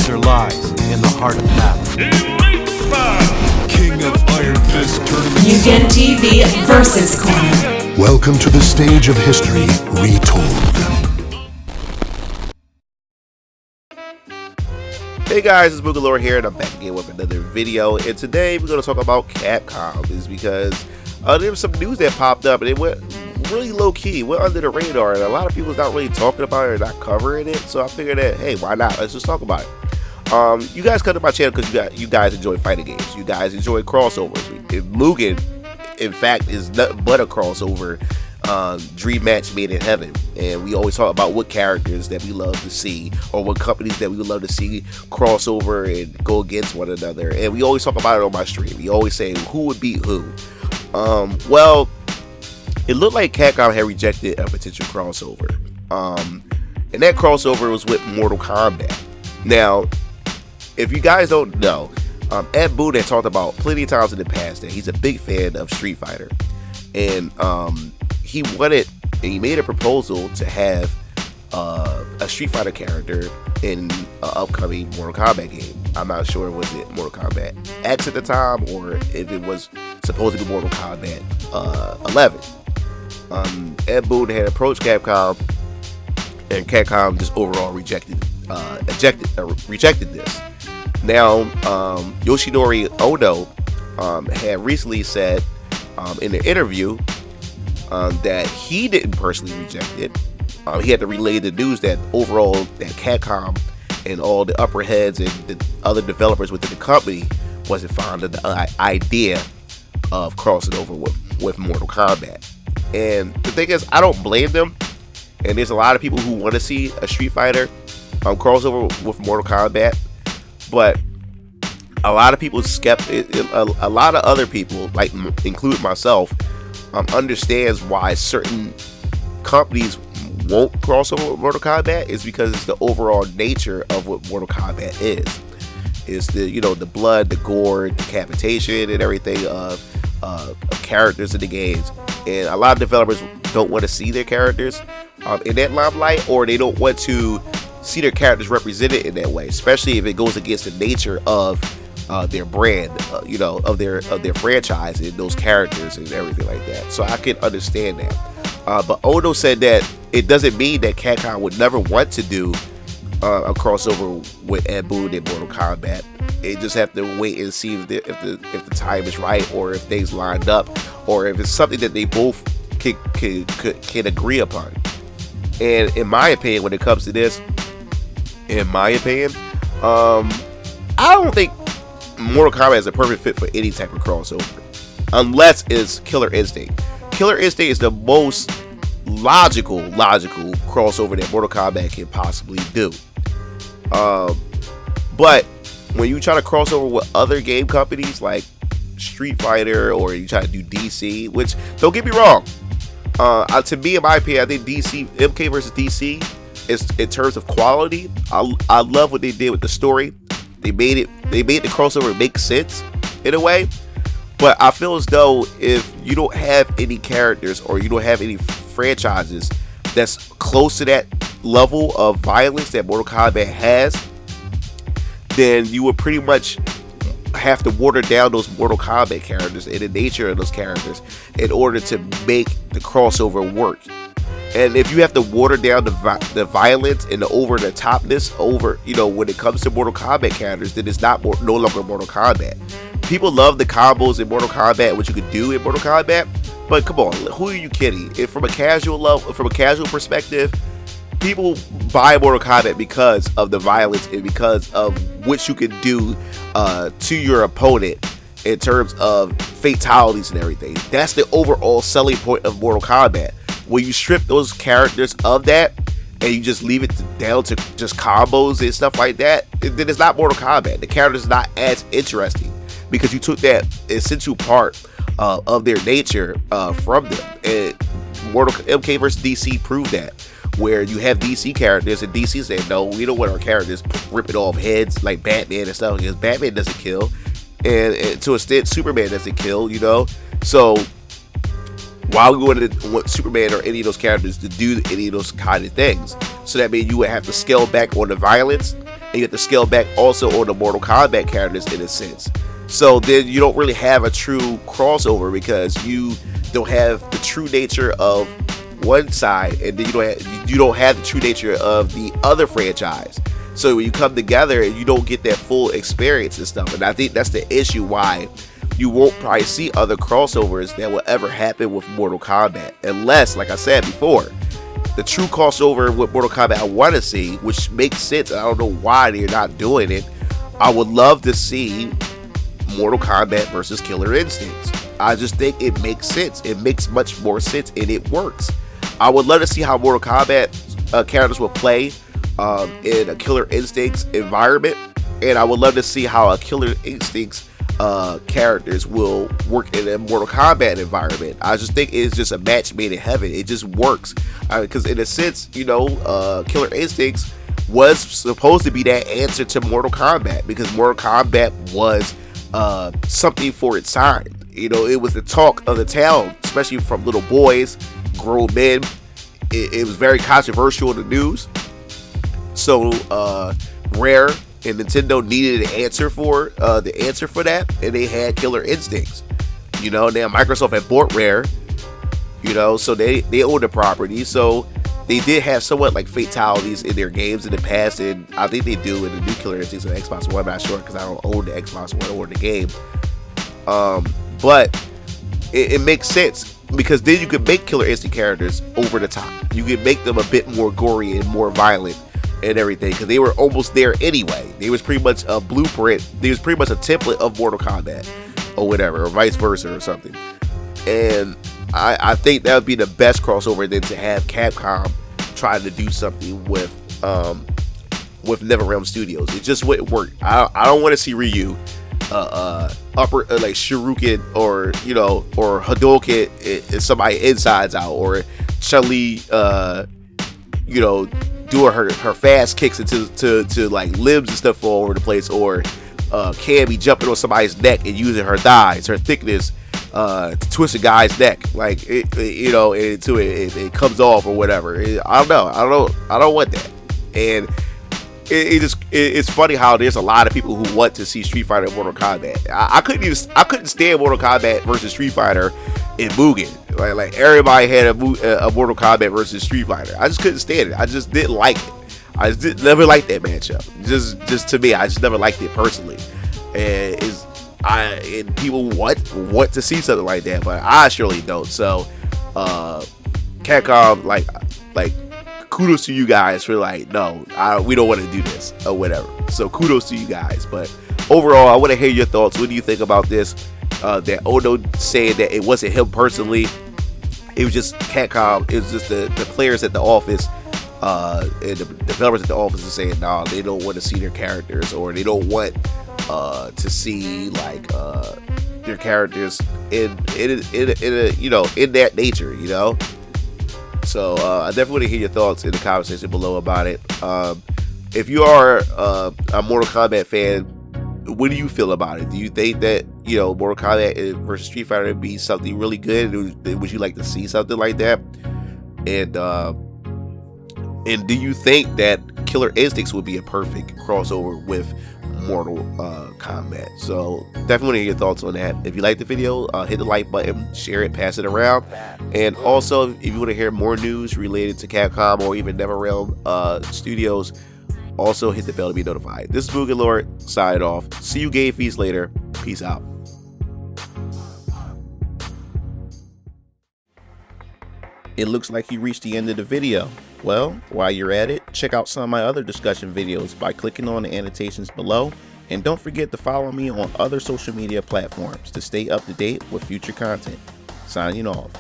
answer lies in the heart of battle. King of Iron Fist Tournament. Mugen TV versus Corner. Welcome to the stage of history retold. Hey guys, it's Boogalore here, and I'm back again with another video. And today we're going to talk about Capcom, is because there was some news that popped up, and it went really low key, went under the radar, and a lot of people's not really talking about it or not covering it. So I figured that, hey, why not? Let's just talk about it. You guys come to my channel because you guys enjoy fighting games. You guys enjoy crossovers. Mugen, in fact, is nothing but a crossover dream match made in heaven. And we always talk about what characters that we love to see, or what companies that we would love to see crossover and go against one another. And we always talk about it on my stream. We always say who would beat who. Well, it looked like Capcom had rejected a potential crossover. And that crossover was with Mortal Kombat. Now, if you guys don't know, Ed Boon had talked about plenty of times in the past that he's a big fan of Street Fighter. And he wanted, and he made a proposal to have a Street Fighter character in an upcoming Mortal Kombat game. I'm not sure, was it Mortal Kombat X at the time, or if it was supposed to be Mortal Kombat 11. Ed Boon had approached Capcom, and Capcom just overall rejected this. Now, Yoshinori Ono had recently said in an interview that he didn't personally reject it. He had to relay the news that overall that Capcom and all the upper heads and the other developers within the company wasn't fond of the idea of crossing over with Mortal Kombat. And the thing is, I don't blame them. And there's a lot of people who want to see a Street Fighter crossover with Mortal Kombat, but a lot of people a lot of other people, like including myself, understands why certain companies won't cross over with Mortal Kombat is because it's the overall nature of what Mortal Kombat is. It's the blood, the gore, decapitation, and everything of characters in the games. And a lot of developers don't want to see their characters in that limelight, or they don't want to see their characters represented in that way, especially if it goes against the nature of their brand, of their franchise and those characters and everything like that. So I can understand that. But Ono said that it doesn't mean that Capcom would never want to do a crossover with Ed Boon and Mortal Kombat. They just have to wait and see if the time is right, or if things lined up, or if it's something that they both can agree upon. And in my opinion, when it comes to this, I don't think Mortal Kombat is a perfect fit for any type of crossover, unless it's Killer Instinct. Killer Instinct is the most logical crossover that Mortal Kombat can possibly do. But when you try to cross over with other game companies like Street Fighter, or you try to do DC, which, don't get me wrong, to me, in my opinion, I think MK versus DC is, in terms of quality, I love what they did with the story. They made the crossover make sense in a way. But I feel as though if you don't have any characters, or you don't have any franchises that's close to that level of violence that Mortal Kombat has, then you would pretty much have to water down those Mortal Kombat characters and the nature of those characters in order to make the crossover work. And if you have to water down the violence and the over the topness when it comes to Mortal Kombat characters, then it's no longer Mortal Kombat. People love the combos in Mortal Kombat, what you could do in Mortal Kombat, but come on, who are you kidding? If from a casual perspective, people buy Mortal Kombat because of the violence and because of what you can do to your opponent in terms of fatalities and everything. That's the overall selling point of Mortal Kombat. When you strip those characters of that and you just leave it down to just combos and stuff like that, then it's not Mortal Kombat. The character's not as interesting because you took that essential part of their nature from them. And MK vs. DC proved that, where you have DC characters and DC say, no, we don't want our characters ripping off heads like Batman and stuff, because Batman doesn't kill, and to an extent Superman doesn't kill, so why we want Superman or any of those characters to do any of those kind of things? So that means you would have to scale back on the violence and you have to scale back also on the Mortal Kombat characters in a sense. So then you don't really have a true crossover because you don't have the true nature of one side, and then you don't have the true nature of the other franchise. So when you come together, you don't get that full experience and stuff. And I think that's the issue why you won't probably see other crossovers that will ever happen with Mortal Kombat, unless, like I said before, the true crossover with Mortal Kombat I want to see, which makes sense. I don't know why they're not doing it. I would love to see Mortal Kombat versus Killer Instincts. I just think it makes sense. It makes much more sense, and it works. I would love to see how Mortal Kombat characters will play in a Killer Instincts environment, and I would love to see how a Killer Instincts characters will work in a Mortal Kombat environment. I just think it's just a match made in heaven. It just works because in a sense, you know, Killer Instincts was supposed to be that answer to Mortal Kombat, because Mortal Kombat was something for its time. You know, it was the talk of the town, especially from little boys, grown men. It was very controversial in the news. So Rare and Nintendo needed an answer for that, and they had Killer Instincts. You know, now Microsoft had bought Rare, you know, so they owned the property. So they did have somewhat like fatalities in their games in the past, and I think they do in the new Killer Instincts on Xbox One. I'm not sure because I don't own the Xbox One or the game. But it makes sense, because then you could make Killer Instinct characters over the top. You could make them a bit more gory and more violent and everything, because they were almost there anyway. They was pretty much a blueprint. They was pretty much a template of Mortal Kombat or whatever, or vice versa or something. And I think that would be the best crossover than to have Capcom trying to do something with NetherRealm Studios. It just wouldn't work. I don't want to see Ryu upper like Shuriken or, you know, or Hadouken somebody insides out, or Chun-Li you know, doing her fast kicks into like limbs and stuff all over the place, or Cammy jumping on somebody's neck and using her thighs, her thickness to twist a guy's neck, like you know, until it comes off or whatever. I don't want that. And it's funny how there's a lot of people who want to see Street Fighter and Mortal Kombat. I couldn't stand Mortal Kombat versus Street Fighter in Mugen. Like everybody had a Mortal Kombat versus Street Fighter. I just couldn't stand it. I just didn't like it. I just never liked that matchup. Just to me, I just never liked it personally. And people want to see something like that, but I surely don't. So Capcom, like kudos to you guys for like, no, we don't want to do this or whatever. So kudos to you guys. But overall, I want to hear your thoughts. What do you think about this? That Ono said that it wasn't him personally. It was just Capcom. It was just the players at the office and the developers at the office are saying, nah, they don't want to see their characters, or they don't want to see like their characters in a, you know, in that nature, you know. So I definitely want to hear your thoughts in the comment section below about it. If you are a Mortal Kombat fan, what do you feel about it? Do you think that, you know, Mortal Kombat versus Street Fighter would be something really good? Would you like to see something like that? And do you think that Killer Instincts would be a perfect crossover with Mortal Kombat? So definitely want to hear your thoughts on that. If you like the video, hit the like button, share it, pass it around. And also, if you want to hear more news related to Capcom or even NetherRealm Studios, also hit the bell to be notified. This is Mugen Lord, signing off. See you game feeds later. Peace out. It looks like you reached the end of the video. Well, while you're at it, check out some of my other discussion videos by clicking on the annotations below, and don't forget to follow me on other social media platforms to stay up to date with future content. Signing off.